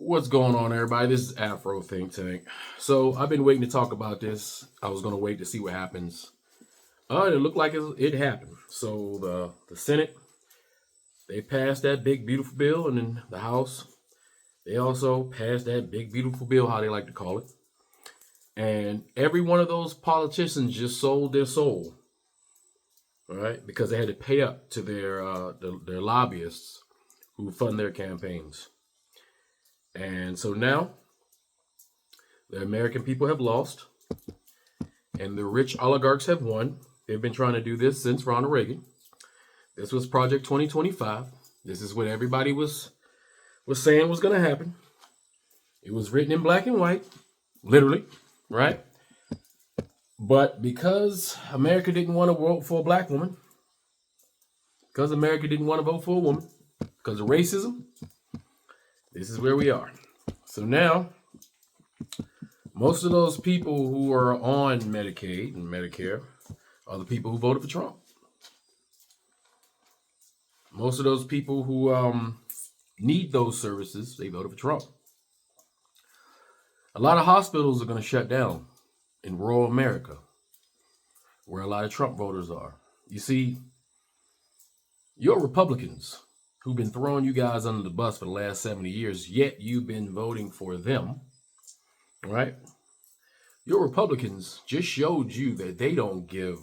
What's going on, everybody? This is Afro Think Tank. So I've been waiting to talk about this. I was going to wait to see what happens. It looked like it happened. So the Senate, they passed that big beautiful bill, and then the House, they also passed that big beautiful bill, how they like to call it. And every one of those politicians just sold their soul, all right, because they had to pay up to their lobbyists who fund their campaigns. And so now the American people have lost, and the rich oligarchs have won. They've been trying to do this since Ronald Reagan. This was Project 2025. This is what everybody was saying was going to happen. It was written in black and white, literally, right? But because America didn't want to vote for a black woman, because America didn't want to vote for a woman, because of racism, this is where we are. So now, most of those people who are on Medicaid and Medicare are the people who voted for Trump. Most of those people who need those services, they voted for Trump. A lot of hospitals are going to shut down in rural America, where a lot of Trump voters are. You see, you're Republicans who've been throwing you guys under the bus for the last 70 years, yet you've been voting for them, right? Your Republicans just showed you that they don't give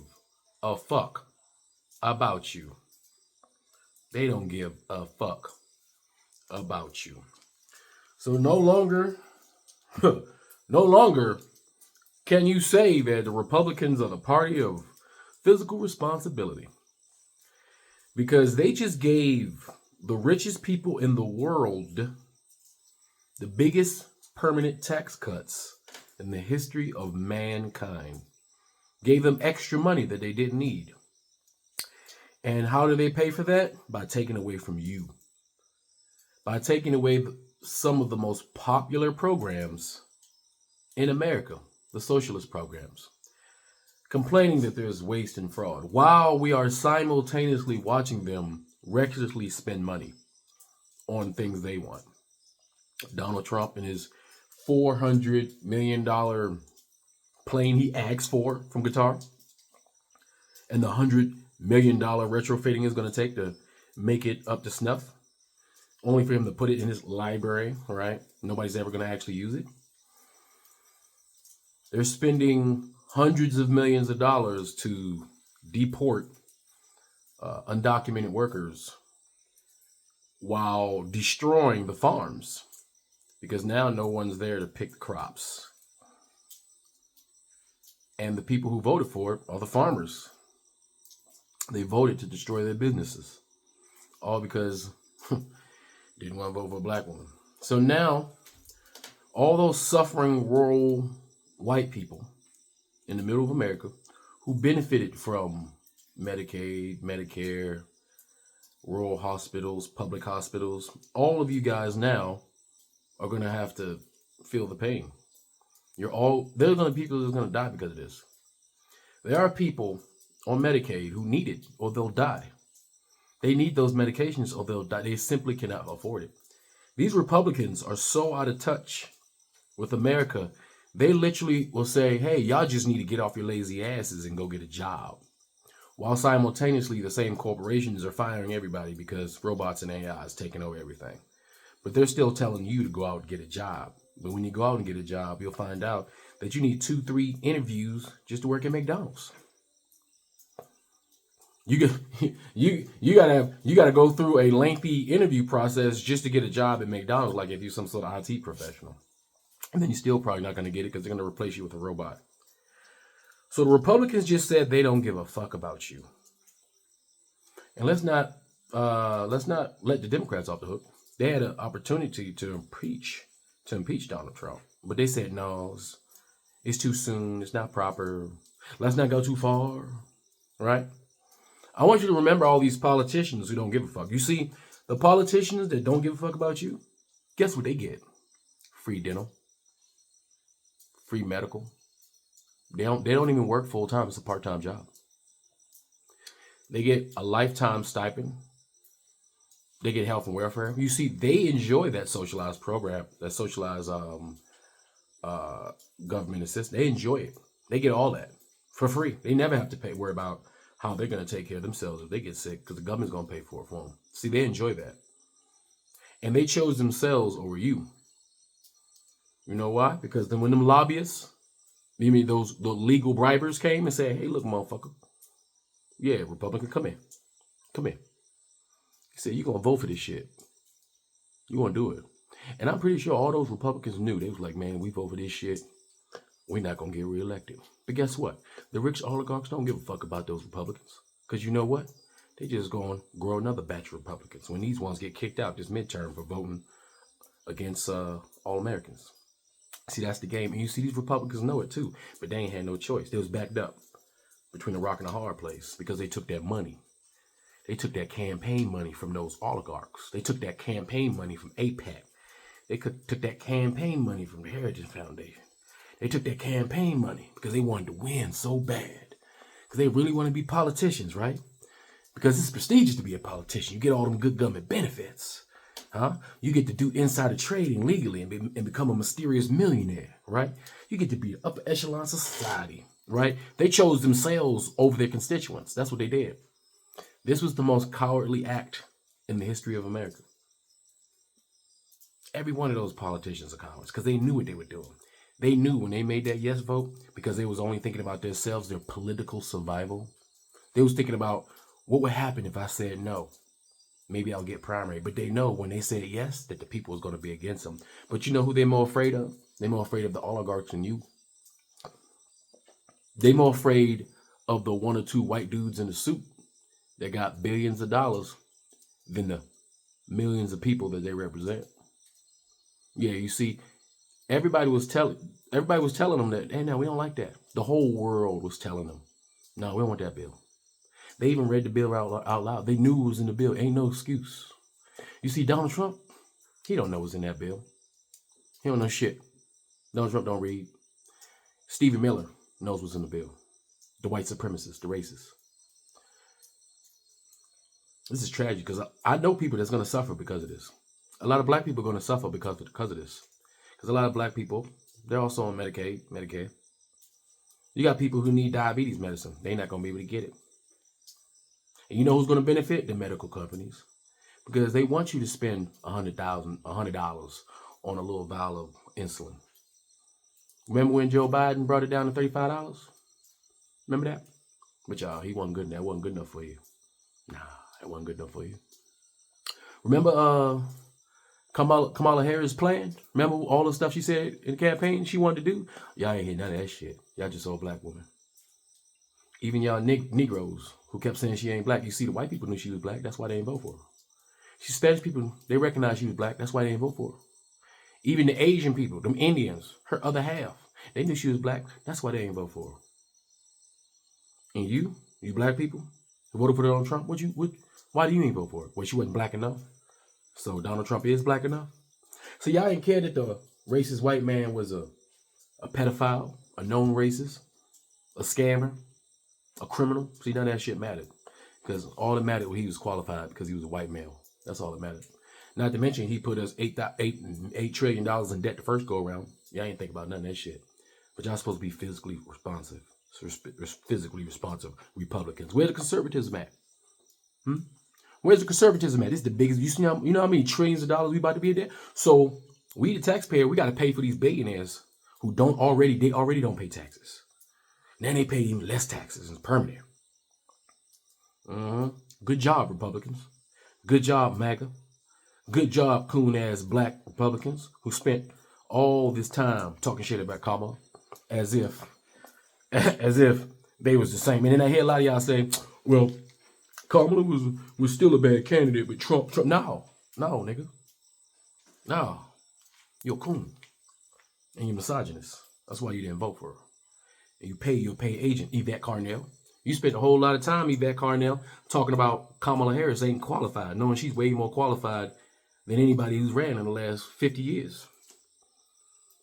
a fuck about you. They don't give a fuck about you. So no longer can you say that the Republicans are the party of fiscal responsibility, because they just gave the richest people in the world the biggest permanent tax cuts in the history of mankind. Gave them extra money that they didn't need. And how do they pay for that? By taking away from you. By taking away some of the most popular programs in America, the socialist programs, complaining that there's waste and fraud, while we are simultaneously watching them recklessly spend money on things they want. Donald Trump and his $400 million plane he asked for from Qatar, and the $100 million retrofitting is going to take to make it up to snuff, only for him to put it in his library, right? Nobody's ever going to actually use it. They're spending hundreds of millions of dollars to deport undocumented workers while destroying the farms, because now no one's there to pick the crops. And the people who voted for it are the farmers. They voted to destroy their businesses, all because didn't want to vote for a black woman. So now, all those suffering rural white people in the middle of America who benefited from Medicaid, Medicare, rural hospitals, public hospitals, all of you guys now are going to have to feel the pain. There's going to be people who's going to die because of this. There are people on Medicaid who need it or they'll die. They need those medications or they'll die. They simply cannot afford it. These Republicans are so out of touch with America. They literally will say, hey, y'all just need to get off your lazy asses and go get a job. While simultaneously, the same corporations are firing everybody because robots and AI is taking over everything. But they're still telling you to go out and get a job. But when you go out and get a job, you'll find out that you need 2-3 interviews just to work at McDonald's. You gotta go through a lengthy interview process just to get a job at McDonald's, like if you're some sort of IT professional. And then you're still probably not gonna get it because they're gonna replace you with a robot. So the Republicans just said they don't give a fuck about you. And let's not let the Democrats off the hook. They had an opportunity to impeach Donald Trump, but they said no, it's too soon, it's not proper. Let's not go too far, right? I want you to remember all these politicians who don't give a fuck. You see, the politicians that don't give a fuck about you, guess what they get? Free dental, free medical. They don't even work full time. It's a part-time job. They get a lifetime stipend. They get health and welfare. You see, they enjoy that socialized program, that socialized uh, government assistance. They enjoy it. They get all that for free. They never have to worry about how they're going to take care of themselves if they get sick because the government's going to pay for it for them. See, they enjoy that. And they chose themselves over you. You know why? Because then when them lobbyists, you mean the legal bribers came and said, hey, look, motherfucker. Yeah, Republican, come in. Come in. He said, you're going to vote for this shit. You want to do it. And I'm pretty sure all those Republicans knew. They was like, man, we vote for this shit. We're not going to get reelected. But guess what? The rich oligarchs don't give a fuck about those Republicans. Because you know what? They just going to grow another batch of Republicans when these ones get kicked out this midterm for voting against all Americans. See, that's the game. And you see, these Republicans know it too. But they ain't had no choice. They was backed up between a rock and a hard place because they took that money. They took that campaign money from those oligarchs. They took that campaign money from AIPAC. They took that campaign money from the Heritage Foundation. They took that campaign money because they wanted to win so bad. Because they really want to be politicians, right? Because it's prestigious to be a politician. You get all them good government benefits. You get to do insider trading legally and become a mysterious millionaire, right? You get to be the upper echelons of society, right? They chose themselves over their constituents. That's what they did. This was the most cowardly act in the history of America. Every one of those politicians are cowards because they knew what they were doing. They knew when they made that yes vote because they was only thinking about themselves, their political survival. They was thinking about what would happen if I said no. Maybe I'll get primary. But they know when they said yes that the people was going to be against them. But you know who they're more afraid of? They're more afraid of the oligarchs than you. They're more afraid of the one or two white dudes in the suit that got billions of dollars than the millions of people that they represent. Yeah, you see, everybody was telling them that, hey, no, we don't like that. The whole world was telling them, no, we don't want that bill. They even read the bill out loud. They knew it was in the bill. Ain't no excuse. You see, Donald Trump, he don't know what's in that bill. He don't know shit. Donald Trump don't read. Stephen Miller knows what's in the bill. The white supremacists, the racists. This is tragic because I know people that's going to suffer because of this. A lot of black people are going to suffer because of this. Because a lot of black people, they're also on Medicaid, Medicare. You got people who need diabetes medicine. They're not going to be able to get it. And you know who's going to benefit? The medical companies. Because they want you to spend $100 on a little vial of insulin. Remember when Joe Biden brought it down to $35? Remember that? But y'all, he wasn't good. That wasn't good enough for you. Nah, that wasn't good enough for you. Remember Kamala Harris' plan? Remember all the stuff she said in the campaign she wanted to do? Y'all ain't hear none of that shit. Y'all just old black women. Even y'all Negroes who kept saying she ain't black. You see, the white people knew she was black. That's why they didn't vote for her. Spanish people, they recognized she was black. That's why they didn't vote for her. Even the Asian people, them Indians, her other half, they knew she was black. That's why they didn't vote for her. And you black people who voted for Donald Trump, why do you ain't vote for her? Well, she wasn't black enough. So Donald Trump is black enough. So y'all ain't care that the racist white man was a pedophile, a known racist, a scammer, a criminal. See, none of that shit mattered. Because all that mattered was he was qualified because he was a white male. That's all that mattered. Not to mention he put us $8 trillion in debt the first go around. Y'all ain't think about none of that shit. But y'all supposed to be physically responsive. Physically responsive Republicans. Where's the conservatism at? Where's the conservatism at? This is the biggest. You know how many trillions of dollars we about to be in debt? So we the taxpayer, we got to pay for these billionaires who already don't pay taxes. Then they pay even less taxes. It's permanent. Good job, Republicans. Good job, MAGA. Good job, coon-ass black Republicans who spent all this time talking shit about Kamala as if they was the same. And then I hear a lot of y'all say, well, Kamala was still a bad candidate, but Trump. No, nigga. No. You're a coon. And you're misogynist. That's why you didn't vote for her. And you pay your agent, Yvette Carnell. You spent a whole lot of time, Yvette Carnell, talking about Kamala Harris ain't qualified, knowing she's way more qualified than anybody who's ran in the last 50 years.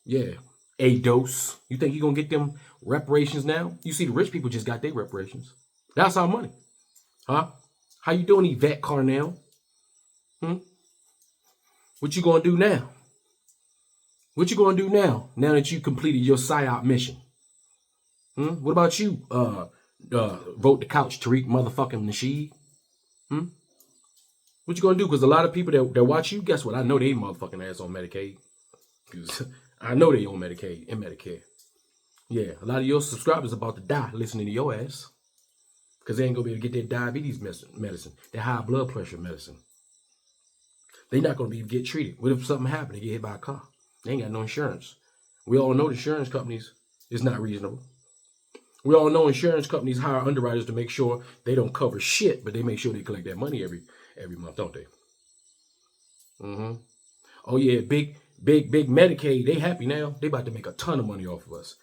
Yeah. A dose. You think you're going to get them reparations now? You see, the rich people just got their reparations. That's our money. Huh? How you doing, Yvette Carnell? What you gonna do now? What you gonna do now? Now that you completed your PSYOP mission? What about you? Vote the couch, Tariq motherfucking Nasheed. What you gonna do? Because a lot of people that watch you, guess what? I know they motherfucking ass on Medicaid. I know they on Medicaid and Medicare. Yeah, a lot of your subscribers about to die listening to your ass. Because they ain't gonna be able to get their diabetes medicine, their high blood pressure medicine. They're not gonna be able to get treated. What if something happened? They get hit by a car. They ain't got no insurance. We all know the insurance companies is not reasonable. We all know insurance companies hire underwriters to make sure they don't cover shit, but they make sure they collect that money every month, don't they? Oh yeah, big Medicaid. They happy now. They about to make a ton of money off of us,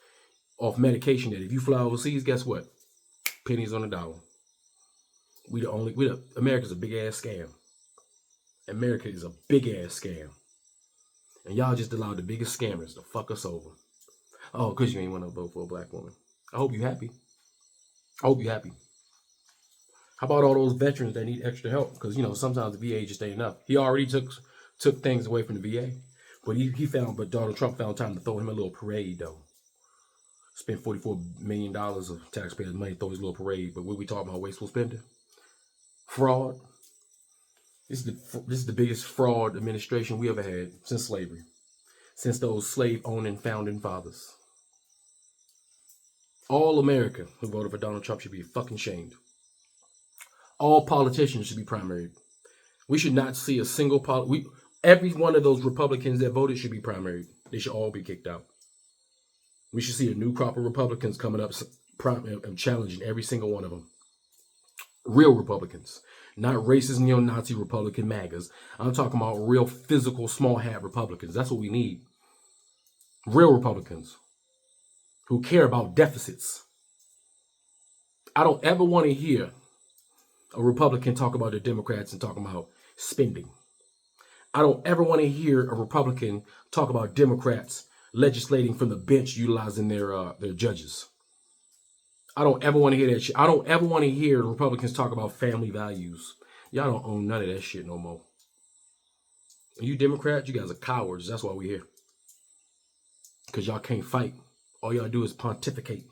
off medication. That if you fly overseas, guess what? Pennies on the dollar. America's a big ass scam. America is a big ass scam, and y'all just allowed the biggest scammers to fuck us over. Oh, because you ain't want to vote for a black woman. I hope you happy. I hope you happy. How about all those veterans that need extra help? Because, you know, sometimes the VA just ain't enough. He already took things away from the VA. But Donald Trump found time to throw him a little parade, though. Spent $44 million of taxpayers' money to throw his little parade. But what we talking about, wasteful spending? Fraud. This is the biggest fraud administration we ever had since slavery. Since those slave-owning founding fathers. All America who voted for Donald Trump should be fucking shamed. All politicians should be primaried. We should not see a single every one of those Republicans that voted should be primaried. They should all be kicked out. We should see a new crop of Republicans coming up and challenging every single one of them. Real Republicans, not racist neo-Nazi Republican MAGAs. I'm talking about real physical small hat Republicans. That's what we need. Real Republicans who care about deficits. I don't ever want to hear a Republican talk about the Democrats and talk about spending. I don't ever want to hear a Republican talk about Democrats legislating from the bench utilizing their judges. I don't ever want to hear that shit. I don't ever want to hear Republicans talk about family values. Y'all don't own none of that shit no more. And you Democrats, you guys are cowards. That's why we're here. Because y'all can't fight. All y'all do is pontificate.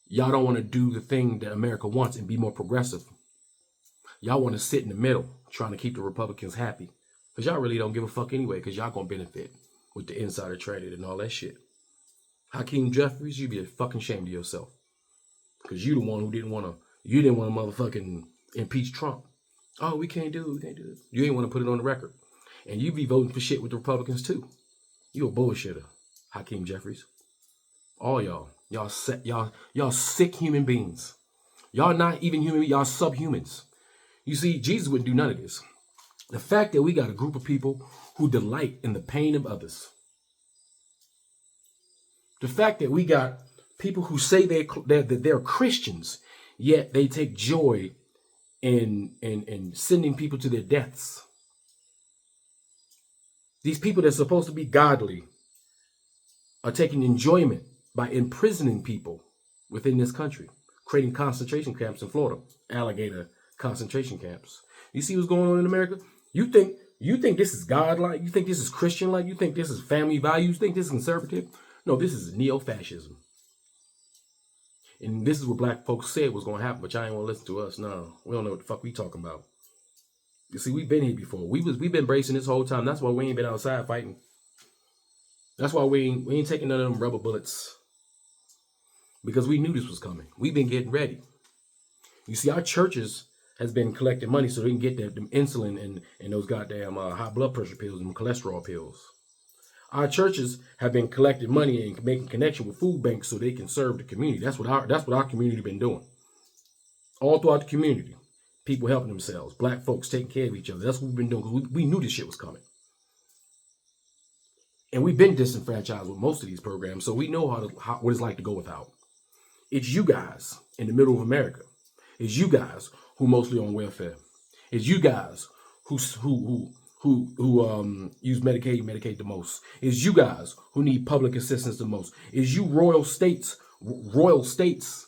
Y'all don't want to do the thing that America wants and be more progressive. Y'all want to sit in the middle trying to keep the Republicans happy. Because y'all really don't give a fuck anyway, because y'all going to benefit with the insider trading and all that shit. Hakeem Jeffries, you be a fucking shame to yourself. Because you the one who didn't want to motherfucking impeach Trump. Oh, we can't do it. You ain't want to put it on the record. And you be voting for shit with the Republicans too. You a bullshitter, Hakeem Jeffries. All y'all sick human beings. Y'all not even human, y'all subhumans. You see, Jesus wouldn't do none of this. The fact that we got a group of people who delight in the pain of others. The fact that we got people who say that they're Christians, yet they take joy in sending people to their deaths. These people that are supposed to be godly are taking enjoyment by imprisoning people within this country, creating concentration camps in Florida, alligator concentration camps. You see what's going on in America? You think this is God-like? You think this is Christian-like? You think this is family values? You think this is conservative? No, this is neo-fascism. And this is what black folks said was going to happen, but y'all ain't want to listen to us. No, we don't know what the fuck we talking about. You see, we've been here before. We've been bracing this whole time. That's why we ain't been outside fighting. That's why we ain't taking none of them rubber bullets. Because we knew this was coming. We've been getting ready. You see, our churches has been collecting money so they can get them insulin and those goddamn high blood pressure pills and cholesterol pills. Our churches have been collecting money and making connection with food banks so they can serve the community. That's what our community been doing. All throughout the community, people helping themselves, black folks taking care of each other. That's what we've been doing because we knew this shit was coming. And we've been disenfranchised with most of these programs, so we know what it's like to go without. It's you guys in the middle of America. It's you guys who mostly on welfare. It's you guys who use Medicaid the most. It's you guys who need public assistance the most. It's you royal states,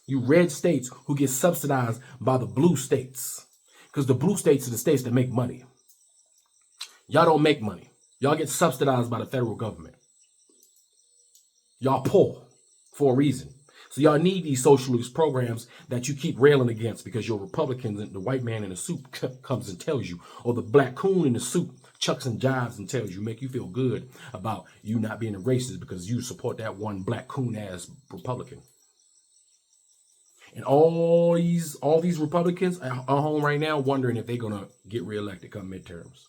you red states who get subsidized by the blue states. Because the blue states are the states that make money. Y'all don't make money. Y'all get subsidized by the federal government. Y'all poor for a reason. So y'all need these socialist programs that you keep railing against because your Republicans and the white man in the suit comes and tells you, or the black coon in the suit chucks and jives and tells you, make you feel good about you not being a racist because you support that one black coon ass Republican. And all these Republicans are home right now wondering if they're gonna get reelected come midterms.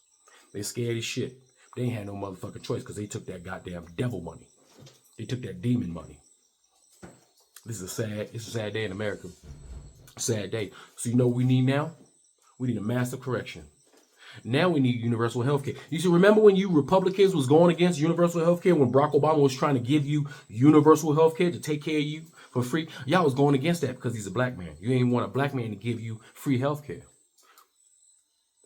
They scared as shit. They ain't had no motherfucking choice because they took that goddamn devil money. They took that demon money. This is a sad day in America. Sad day. So you know what we need now? We need a massive correction. Now we need universal health care. You see, remember when you Republicans was going against universal health care when Barack Obama was trying to give you universal health care to take care of you for free? Y'all was going against that because he's a black man. You ain't want a black man to give you free health care.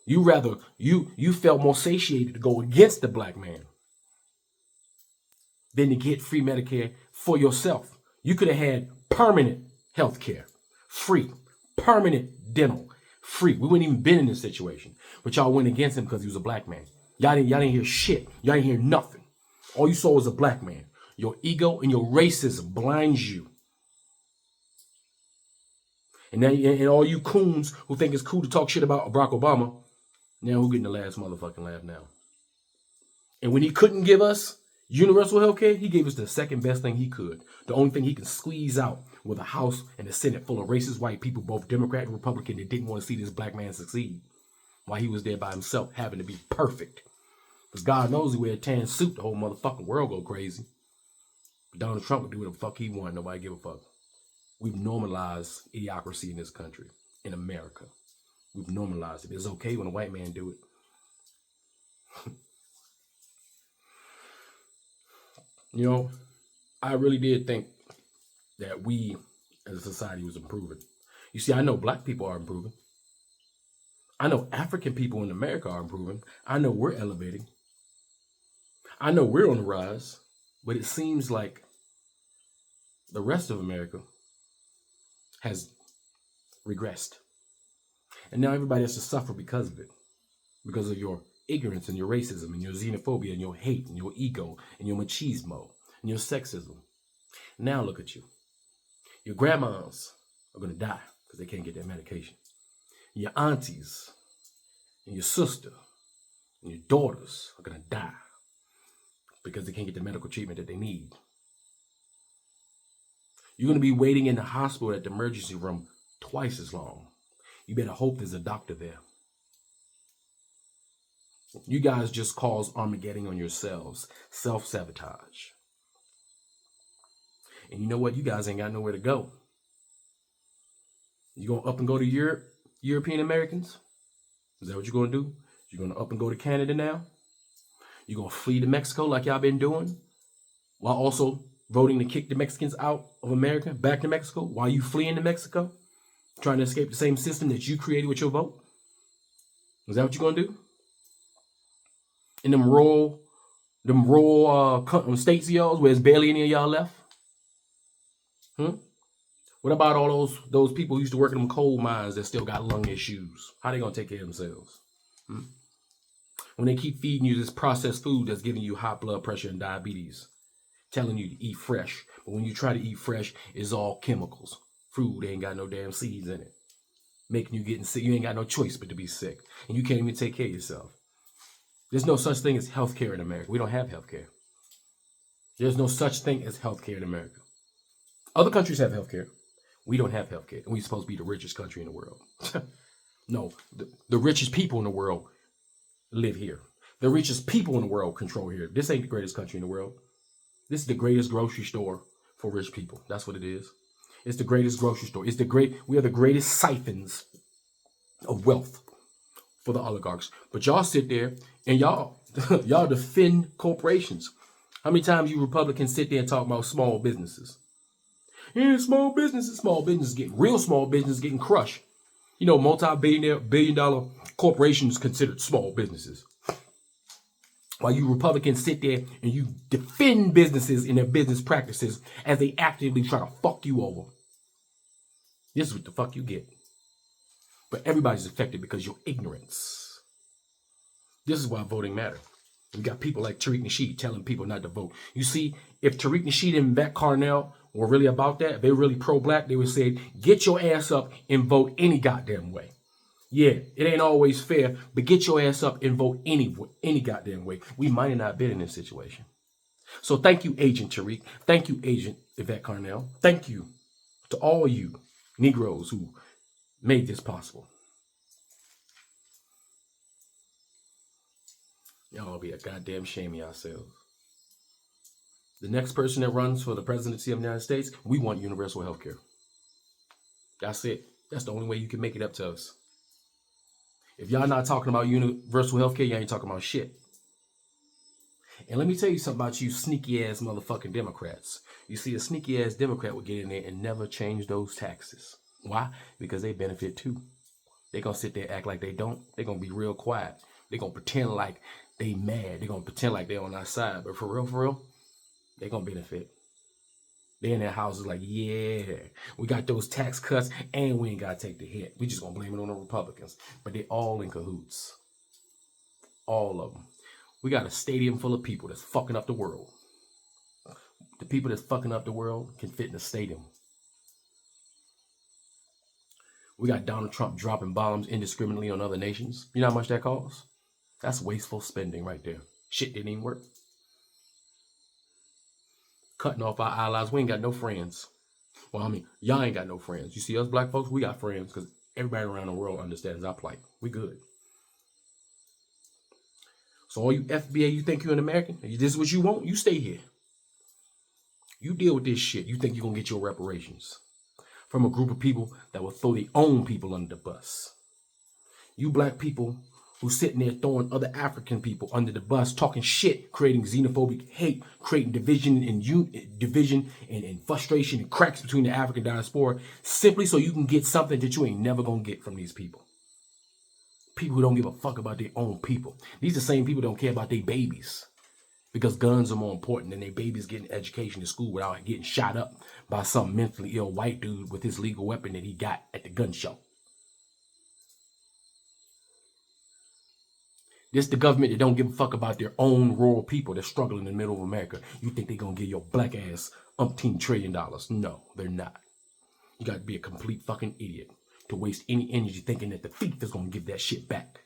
You felt more satiated to go against the black man than to get free Medicare for yourself. You could have had permanent health care, free, permanent dental, free. We wouldn't even been in this situation. But y'all went against him because he was a black man. Y'all didn't hear shit. Y'all didn't hear nothing. All you saw was a black man. Your ego and your racism blinds you. And now, and all you coons who think it's cool to talk shit about Barack Obama, now who getting the last motherfucking laugh now? And when he couldn't give us universal health care, he gave us the second best thing he could. The only thing he can squeeze out with a House and a Senate full of racist white people, both Democrat and Republican, that didn't want to see this black man succeed. While he was there by himself, having to be perfect. Because God knows he wear a tan suit, the whole motherfucking world go crazy. But Donald Trump would do what the fuck he want. Nobody give a fuck. We've normalized idiocracy in this country, in America. We've normalized it. It's okay when a white man do it. You know, I really did think that we as a society was improving. You see, I know black people are improving. I know African people in America are improving. I know we're elevating. I know we're on the rise. But it seems like the rest of America has regressed. And now everybody has to suffer because of it. Because of your ignorance and your racism and your xenophobia and your hate and your ego and your machismo and your sexism. Now look at you. Your grandmas are going to die because they can't get their medication. Your aunties and your sister and your daughters are going to die because they can't get the medical treatment that they need. You're going to be waiting in the hospital at the emergency room twice as long. You better hope there's a doctor there. You guys just cause Armageddon on yourselves. Self-sabotage. And you know what? You guys ain't got nowhere to go. You going to up and go to Europe, European Americans? Is that what you're going to do? You're going to up and go to Canada now? You're going to flee to Mexico like y'all been doing? While also voting to kick the Mexicans out of America, back to Mexico? While you fleeing to Mexico? Trying to escape the same system that you created with your vote? Is that what you're going to do? In them rural states of y'all where there's barely any of y'all left? What about all those people who used to work in them coal mines that still got lung issues? How they gonna take care of themselves? When they keep feeding you this processed food that's giving you high blood pressure and diabetes, telling you to eat fresh, but when you try to eat fresh, it's all chemicals. Food ain't got no damn seeds in it, making you getting sick. You ain't got no choice but to be sick, and you can't even take care of yourself. There's no such thing as healthcare in America. We don't have healthcare. There's no such thing as healthcare in America. Other countries have healthcare. We don't have healthcare, and we're supposed to be the richest country in the world. No, the richest people in the world live here. The richest people in the world control here. This ain't the greatest country in the world. This is the greatest grocery store for rich people. That's what it is. It's the greatest grocery store. We are the greatest siphons of wealth for the oligarchs. But y'all sit there and y'all defend corporations. How many times you Republicans sit there and talk about small businesses? Yeah, small businesses getting real small business getting crushed. You know, multi-billion-dollar corporations considered small businesses. While you Republicans sit there and you defend businesses in their business practices as they actively try to fuck you over. This is what the fuck you get. But everybody's affected because of your ignorance. This is why voting matters. We got people like Tariq Nasheed telling people not to vote. You see, if Tariq Nasheed and Beck Carnell were really about that, if they're really pro-black, they would say, get your ass up and vote any goddamn way. Yeah, it ain't always fair, but get your ass up and vote any goddamn way. We might have not been in this situation. So thank you, Agent Tariq. Thank you, Agent Yvette Carnell. Thank you to all you Negroes who made this possible. Y'all be a goddamn shame of yourselves. The next person that runs for the presidency of the United States, we want universal health care. That's it. That's the only way you can make it up to us. If y'all not talking about universal health care, y'all ain't talking about shit. And let me tell you something about you sneaky ass motherfucking Democrats. You see, a sneaky ass Democrat would get in there and never change those taxes. Why? Because they benefit too. They're going to sit there, act like they don't. They're going to be real quiet. They're going to pretend like they mad. They're going to pretend like they're on our side. But for real, they're going to benefit. They in their houses like, yeah, we got those tax cuts and we ain't got to take the hit. We just going to blame it on the Republicans. But they all in cahoots. All of them. We got a stadium full of people that's fucking up the world. The people that's fucking up the world can fit in a stadium. We got Donald Trump dropping bombs indiscriminately on other nations. You know how much that costs? That's wasteful spending right there. Shit didn't even work. Cutting off our allies. We ain't got no friends. Well, I mean, y'all ain't got no friends. You see us black folks, we got friends because everybody around the world understands our plight. We good. So all you FBA, you think you're an American? This is what you want? You stay here. You deal with this shit. You think you're going to get your reparations from a group of people that will throw their own people under the bus. You black people who sitting there throwing other African people under the bus, talking shit, creating xenophobic hate, creating division and frustration and cracks between the African diaspora, simply so you can get something that you ain't never going to get from these people. People who don't give a fuck about their own people. These are the same people who don't care about their babies. Because guns are more important than their babies getting education in school without getting shot up by some mentally ill white dude with his legal weapon that he got at the gun show. This the government that don't give a fuck about their own rural people that's struggling in the middle of America. You think they're going to give your black ass umpteen $1 trillion? No, they're not. You got to be a complete fucking idiot to waste any energy thinking that the thief is going to give that shit back.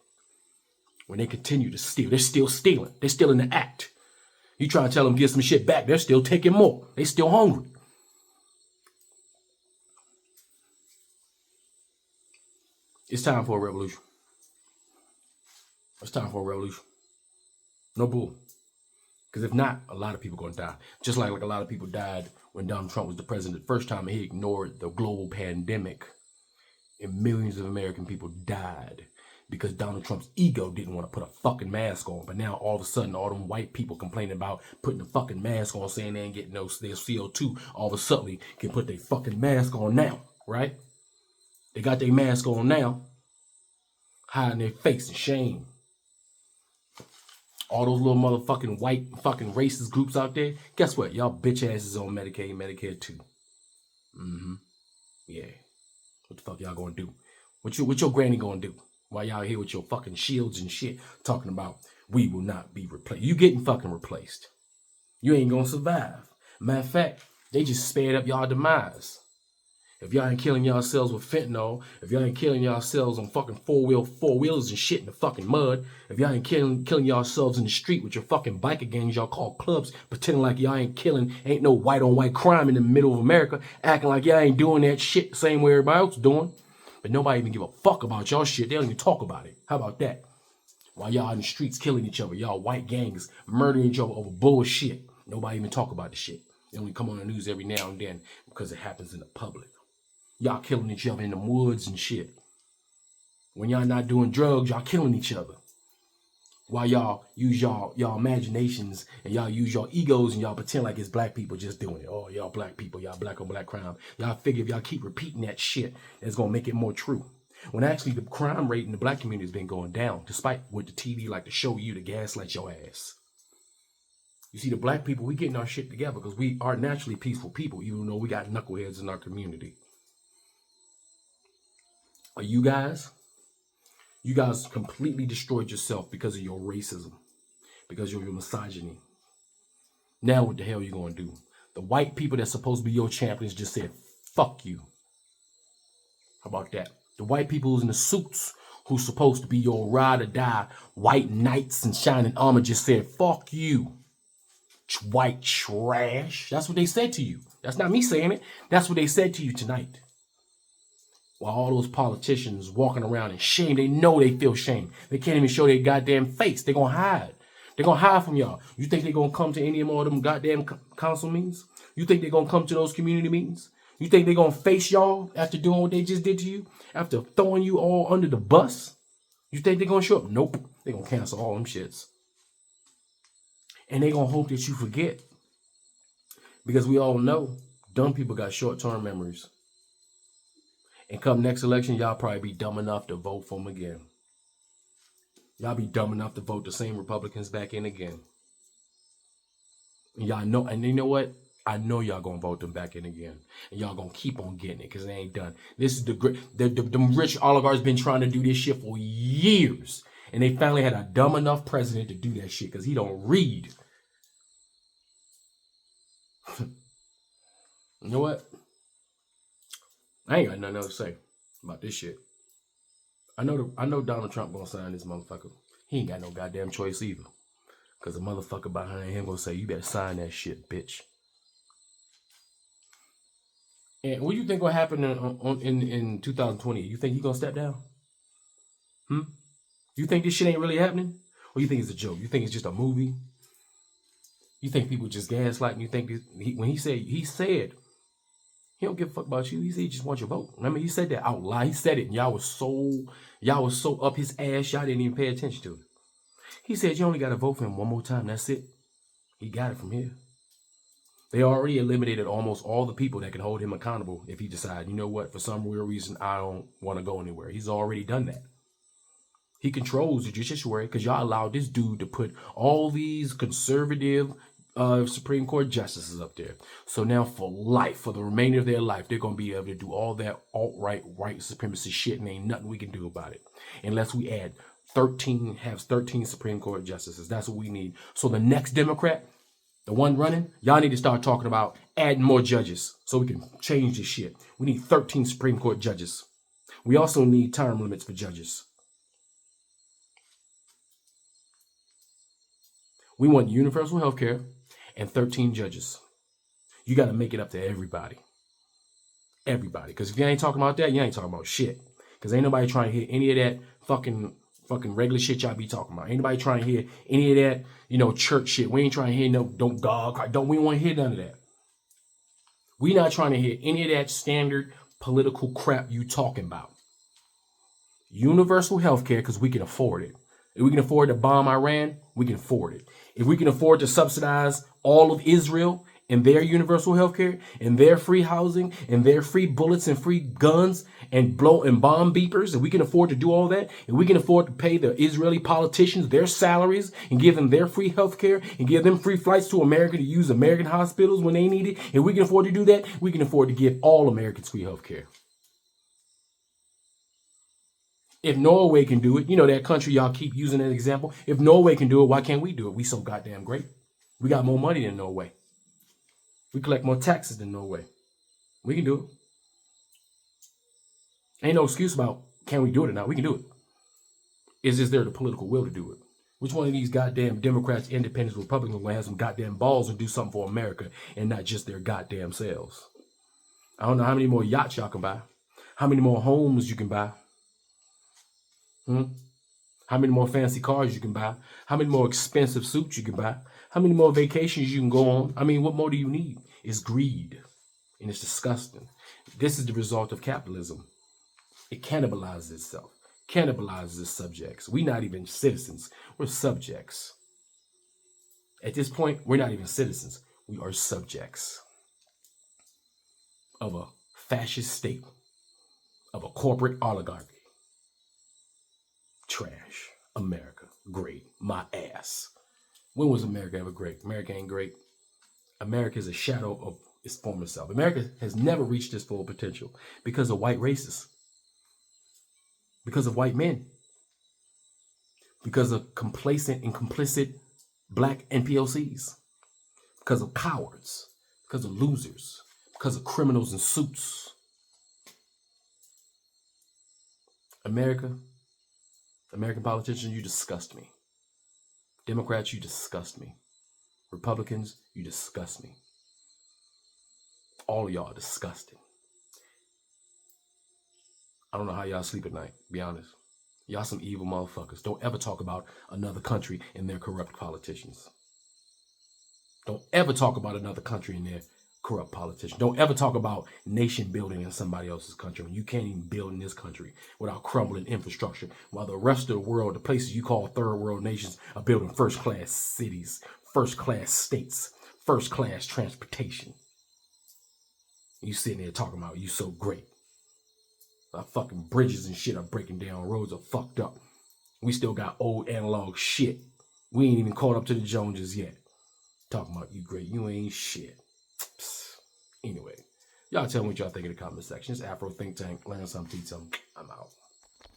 When they continue to steal, they're still stealing. They're still in the act. You try to tell them get some shit back, they're still taking more. They still hungry. It's time for a revolution. It's time for a revolution. No bull. Because if not, a lot of people are going to die. Just like a lot of people died when Donald Trump was the president the first time, and he ignored the global pandemic. And millions of American people died because Donald Trump's ego didn't want to put a fucking mask on. But now all of a sudden, all them white people complaining about putting a fucking mask on, saying they ain't getting their CO2, all of a sudden can put their fucking mask on now, right? They got their mask on now, hiding their face in shame. All those little motherfucking white fucking racist groups out there, guess what? Y'all bitch asses on Medicaid, Medicare too. Yeah. What the fuck y'all gonna do? What your granny gonna do? While y'all here with your fucking shields and shit talking about we will not be replaced. You getting fucking replaced. You ain't gonna survive. Matter of fact, they just sped up y'all demise. If y'all ain't killing yourselves with fentanyl, if y'all ain't killing yourselves on fucking four-wheelers and shit in the fucking mud, if y'all ain't killing yourselves in the street with your fucking biker gangs y'all call clubs, pretending like y'all ain't no white-on-white crime in the middle of America, acting like y'all ain't doing that shit the same way everybody else is doing. But nobody even give a fuck about y'all shit. They don't even talk about it. How about that? While y'all in the streets killing each other, y'all white gangs murdering each other over bullshit. Nobody even talk about the shit. They only come on the news every now and then because it happens in the public. Y'all killing each other in the woods and shit. When y'all not doing drugs, y'all killing each other. While y'all use y'all imaginations and y'all use your egos and y'all pretend like it's black people just doing it. Oh, y'all black people, y'all black on black crime. Y'all figure if y'all keep repeating that shit, it's going to make it more true. When actually the crime rate in the black community has been going down, despite what the TV like to show you to gaslight your ass. You see, the black people, we getting our shit together because we are naturally peaceful people, even though we got knuckleheads in our community. Are you guys? You guys completely destroyed yourself because of your racism, because of your misogyny. Now what the hell are you going to do? The white people that's supposed to be your champions just said, fuck you. How about that? The white people who's in the suits, who's supposed to be your ride or die white knights in shining armor, just said, fuck you. White trash. That's what they said to you. That's not me saying it. That's what they said to you tonight. While all those politicians walking around in shame, they know they feel shame. They can't even show their goddamn face. They're going to hide. They're going to hide from y'all. You think they're going to come to any more of them goddamn council meetings? You think they're going to come to those community meetings? You think they're going to face y'all after doing what they just did to you? After throwing you all under the bus? You think they're going to show up? Nope. They're going to cancel all them shits. And they're going to hope that you forget. Because we all know dumb people got short-term memories. And come next election, y'all probably be dumb enough to vote for them again. Y'all be dumb enough to vote the same Republicans back in again. And y'all know, and you know what? I know y'all gonna vote them back in again. And y'all gonna keep on getting it because they ain't done. This is the rich oligarchs been trying to do this shit for years. And they finally had a dumb enough president to do that shit because he don't read. You know what? I ain't got nothing else to say about this shit. I know Donald Trump gonna sign this motherfucker. He ain't got no goddamn choice either. Cause the motherfucker behind him gonna say, you better sign that shit, bitch. And what do you think gonna happen in 2020? You think he gonna step down? You think this shit ain't really happening? Or you think it's a joke? You think it's just a movie? You think people just gaslighting? You think when he said he don't give a fuck about you. He said he just wants your vote. I mean, he said that out loud. He said it, and y'all was so up his ass, y'all didn't even pay attention to it. He said you only got to vote for him one more time. That's it. He got it from here. They already eliminated almost all the people that can hold him accountable if he decides, you know what, for some weird reason, I don't want to go anywhere. He's already done that. He controls the judiciary because y'all allowed this dude to put all these conservative Supreme Court justices up there. So now for life, for the remainder of their life, they're going to be able to do all that alt-right, white supremacy shit, and ain't nothing we can do about it. Unless we add 13 Supreme Court justices. That's what we need. So the next Democrat, the one running, y'all need to start talking about adding more judges so we can change this shit. We need 13 Supreme Court judges. We also need term limits for judges. We want universal health care and 13 judges. You got to make it up to everybody. Everybody. Because if you ain't talking about that, you ain't talking about shit. Because ain't nobody trying to hear any of that fucking regular shit y'all be talking about. Ain't nobody trying to hear any of that, church shit. We ain't trying to hear don't God, we want to hear none of that. We not trying to hear any of that standard political crap you talking about. Universal health care because we can afford it. If we can afford to bomb Iran, we can afford it. If we can afford to subsidize all of Israel and their universal health care and their free housing and their free bullets and free guns and bomb beepers, if we can afford to do all that, if we can afford to pay the Israeli politicians their salaries and give them their free health care and give them free flights to America to use American hospitals when they need it, if we can afford to do that, we can afford to give all Americans free health care. If Norway can do it, that country y'all keep using as an example. If Norway can do it, why can't we do it? We so goddamn great. We got more money than Norway. We collect more taxes than Norway. We can do it. Ain't no excuse about can we do it or not. We can do it. Is there the political will to do it? Which one of these goddamn Democrats, Independents, Republicans will have some goddamn balls and do something for America and not just their goddamn selves? I don't know how many more yachts y'all can buy. How many more homes you can buy. How many more fancy cars you can buy? How many more expensive suits you can buy? How many more vacations you can go on? I mean, what more do you need? It's greed. And it's disgusting. This is the result of capitalism. It cannibalizes itself. Cannibalizes its subjects. We're not even citizens. We're subjects. At this point, we're not even citizens. We are subjects of a fascist state, of a corporate oligarchy. Trash. America. Great. My ass. When was America ever great? America ain't great. America is a shadow of its former self. America has never reached its full potential because of white racists. Because of white men. because of complacent and complicit black NPOCs, because of cowards, because of losers, because of criminals in suits. American politicians, you disgust me. Democrats, you disgust me. Republicans, you disgust me. All of y'all are disgusting. I don't know how y'all sleep at night, to be honest. Y'all some evil motherfuckers. Don't ever talk about another country and their corrupt politicians. Don't ever talk about another country and their corrupt politicians. Don't ever talk about nation building in somebody else's country when you can't even build in this country without crumbling infrastructure, while the rest of the world, the places you call third world nations, are building first-class cities, first-class states, first-class transportation. You sitting there talking about you so great. Our fucking bridges and shit are breaking down. Roads are fucked up. We still got old analog shit. We ain't even caught up to the Joneses yet. Talking about you great. You ain't shit. Psst. Anyway, y'all tell me what y'all think in the comment section. It's Afro Think Tank. Learn something, teach something. I'm out.